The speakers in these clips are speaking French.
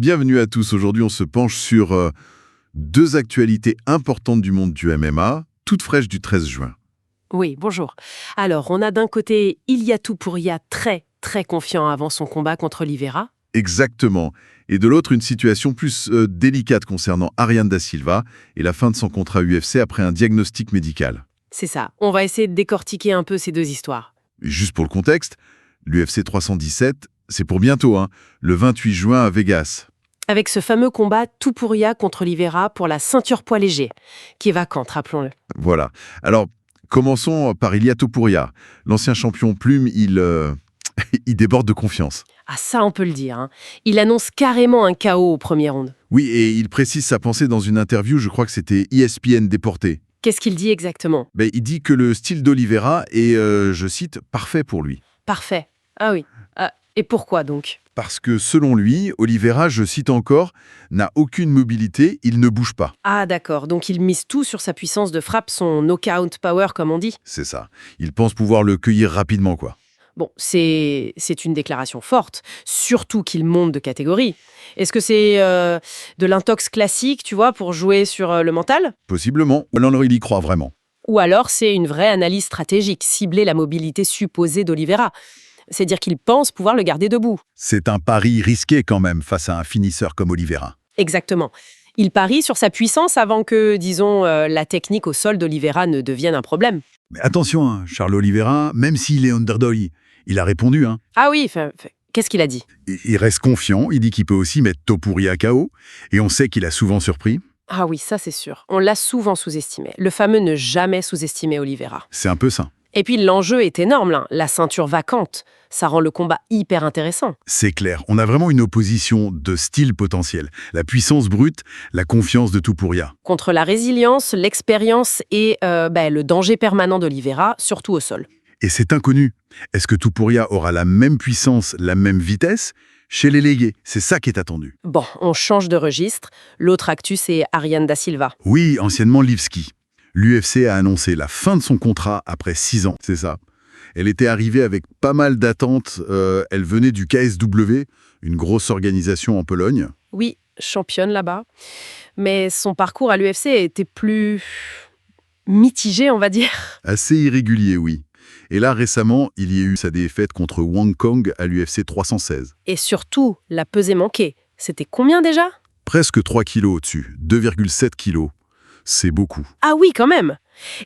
Bienvenue à tous. Aujourd'hui, on se penche sur deux actualités importantes du monde du MMA, toutes fraîches du 13 juin. Oui, bonjour. Alors, on a d'un côté Ilia Topuria très confiant avant son combat contre Oliveira. Exactement. Et de l'autre, une situation plus délicate concernant Ariane Da Silva et la fin de son contrat UFC après un diagnostic médical. C'est ça. On va essayer de décortiquer un peu ces deux histoires. Et juste pour le contexte, l'UFC 317, c'est pour bientôt, le 28 juin à Vegas. Avec ce fameux combat Topuria contre Oliveira pour la ceinture poids léger, qui est vacante, rappelons-le. Voilà. Alors, commençons par Ilia Topuria. L'ancien champion plume, il déborde de confiance. Ah ça, on peut le dire. Il annonce carrément un KO au premier round. Oui, et il précise sa pensée dans une interview, je crois que c'était ESPN Déporté. Qu'est-ce qu'il dit exactement? Il dit que le style d'Oliveira est, je cite, parfait pour lui. Parfait. Ah oui. Et pourquoi donc? Parce que selon lui, Oliveira, je cite encore, n'a aucune mobilité, il ne bouge pas. Ah d'accord, donc il mise tout sur sa puissance de frappe, son knockout power comme on dit. C'est ça. Il pense pouvoir le cueillir rapidement, quoi. Bon, c'est une déclaration forte, surtout qu'il monte de catégorie. Est-ce que c'est de l'intox classique, tu vois, pour jouer sur le mental? Possiblement. Alors il y croit vraiment. Ou alors c'est une vraie analyse stratégique, cibler la mobilité supposée d'Oliveira. C'est-à-dire qu'il pense pouvoir le garder debout. C'est un pari risqué quand même face à un finisseur comme Oliveira. Exactement. Il parie sur sa puissance avant que, disons, la technique au sol d'Oliveira ne devienne un problème. Mais attention, Charles Oliveira, même s'il est underdog, il a répondu. Ah oui, qu'est-ce qu'il a dit? Il reste confiant, il dit qu'il peut aussi mettre Topuria KO, et on sait qu'il a souvent surpris. Ah oui, ça c'est sûr. On l'a souvent sous-estimé. Le fameux ne jamais sous-estimer Oliveira. C'est un peu ça. Et puis l'enjeu est énorme, là. La ceinture vacante. Ça rend le combat hyper intéressant. C'est clair, on a vraiment une opposition de style potentiel. La puissance brute, la confiance de Topuria. Contre la résilience, l'expérience et le danger permanent d'Oliveira, surtout au sol. Et c'est inconnu. Est-ce que Topuria aura la même puissance, la même vitesse? Chez les légers, c'est ça qui est attendu. Bon, on change de registre. L'autre actu, c'est Ariane Da Silva. Oui, anciennement Lipski. L'UFC a annoncé la fin de son contrat après 6 ans, c'est ça. Elle était arrivée avec pas mal d'attentes. Elle venait du KSW, une grosse organisation en Pologne. Oui, championne là-bas. Mais son parcours à l'UFC était plus mitigé, on va dire. Assez irrégulier, oui. Et là, récemment, il y a eu sa défaite contre Wang Kong à l'UFC 316. Et surtout, la pesée manquée. C'était combien déjà? Presque 3 kilos au-dessus, 2,7 kilos. C'est beaucoup. Ah oui, quand même.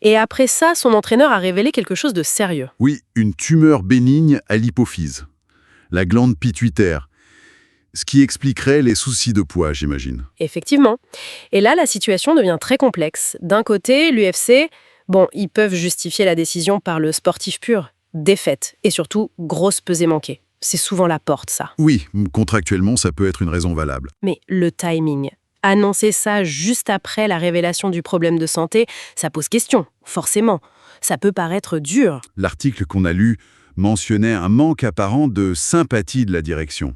Et après ça, son entraîneur a révélé quelque chose de sérieux. Oui, une tumeur bénigne à l'hypophyse, la glande pituitaire. Ce qui expliquerait les soucis de poids, j'imagine. Effectivement. Et là, la situation devient très complexe. D'un côté, l'UFC, ils peuvent justifier la décision par le sportif pur. Défaite. Et surtout, grosse pesée manquée. C'est souvent la porte, ça. Oui, contractuellement, ça peut être une raison valable. Mais le timing. Annoncer ça juste après la révélation du problème de santé, ça pose question, forcément. Ça peut paraître dur. L'article qu'on a lu mentionnait un manque apparent de sympathie de la direction.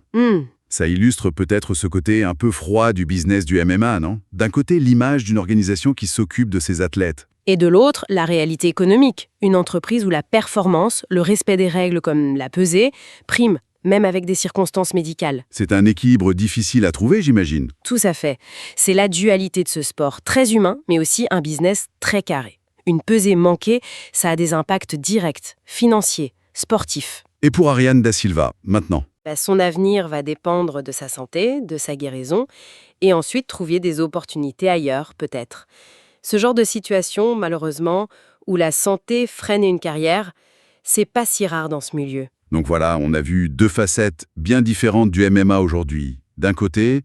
Ça illustre peut-être ce côté un peu froid du business du MMA, non? D'un côté, l'image d'une organisation qui s'occupe de ses athlètes. Et de l'autre, la réalité économique. Une entreprise où la performance, le respect des règles comme la pesée, prime, même avec des circonstances médicales. C'est un équilibre difficile à trouver, j'imagine. Tout à fait. C'est la dualité de ce sport, très humain, mais aussi un business très carré. Une pesée manquée, ça a des impacts directs, financiers, sportifs. Et pour Ariane Da Silva, maintenant? Son avenir va dépendre de sa santé, de sa guérison, et ensuite trouver des opportunités ailleurs, peut-être. Ce genre de situation, malheureusement, où la santé freine une carrière, c'est pas si rare dans ce milieu. Donc voilà, on a vu deux facettes bien différentes du MMA aujourd'hui. D'un côté,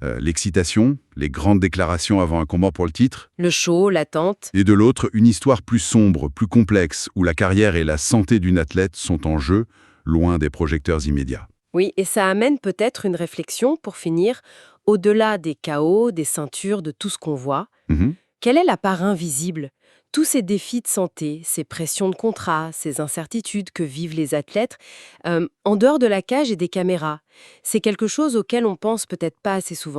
l'excitation, les grandes déclarations avant un combat pour le titre. Le show, l'attente. Et de l'autre, une histoire plus sombre, plus complexe, où la carrière et la santé d'une athlète sont en jeu, loin des projecteurs immédiats. Oui, et ça amène peut-être une réflexion, pour finir, au-delà des KO, des ceintures, de tout ce qu'on voit. Quelle est la part invisible? Tous ces défis de santé, ces pressions de contrat, ces incertitudes que vivent les athlètes, en dehors de la cage et des caméras, c'est quelque chose auquel on pense peut-être pas assez souvent.